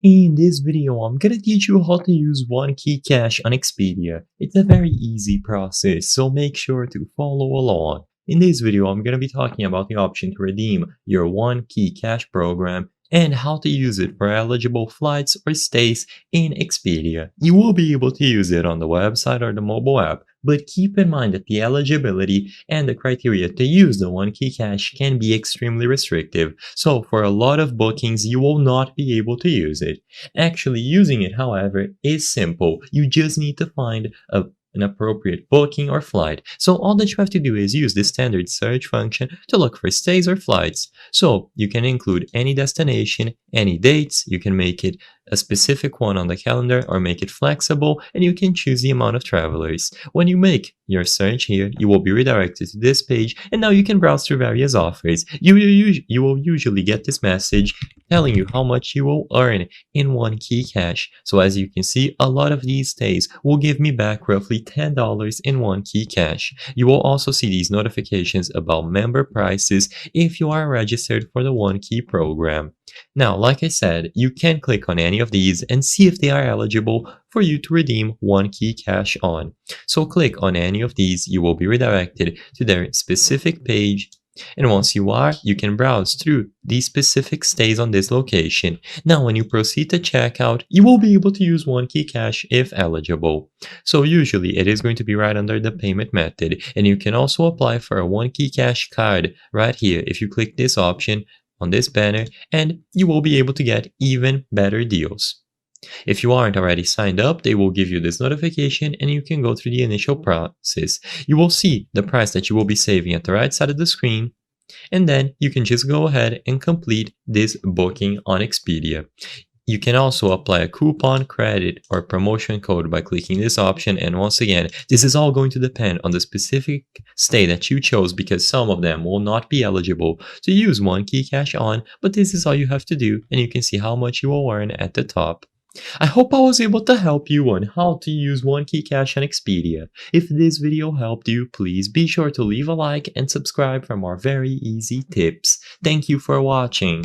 In this video, I'm gonna teach you how to use OneKeyCash on Expedia. It's a very easy process, so make sure to follow along. In this video, I'm gonna be talking about the option to redeem your OneKeyCash program and how to use it for eligible flights or stays in Expedia. You will be able to use it on the website or the mobile app, but keep in mind that the eligibility and the criteria to use the OneKeyCash can be extremely restrictive, so for a lot of bookings you will not be able to use it. Actually using it, however, is simple. You just need to find an appropriate booking or flight. So all that you have to do is use the standard search function to look for stays or flights. So you can include any destination, any dates, you can make it a specific one on the calendar or make it flexible, and you can choose the amount of travelers. When you make your search here, you will be redirected to this page, and now you can browse through various offers. You will usually get this message telling you how much you will earn in OneKeyCash. So as you can see, a lot of these stays will give me back roughly $10 in OneKeyCash. You will also see these notifications about member prices if you are registered for the OneKey program. Now, like I said, you can click on any of these and see if they are eligible for you to redeem OneKeyCash on. So click on any of these, you will be redirected to their specific page. And once you are, you can browse through these specific stays on this location. Now, when you proceed to checkout, you will be able to use OneKeyCash if eligible. So usually it is going to be right under the payment method, and you can also apply for a OneKeyCash card right here if you click this option on this banner, and you will be able to get even better deals. If you aren't already signed up, they will give you this notification and you can go through the initial process. You will see the price that you will be saving at the right side of the screen, and then you can just go ahead and complete this booking on Expedia. You can also apply a coupon, credit, or promotion code by clicking this option, and once again, this is all going to depend on the specific stay that you chose because some of them will not be eligible to use OneKeyCash on, but this is all you have to do and you can see how much you will earn at the top. I hope I was able to help you on how to use OneKeyCash on Expedia. If this video helped you, please be sure to leave a like and subscribe for more very easy tips. Thank you for watching.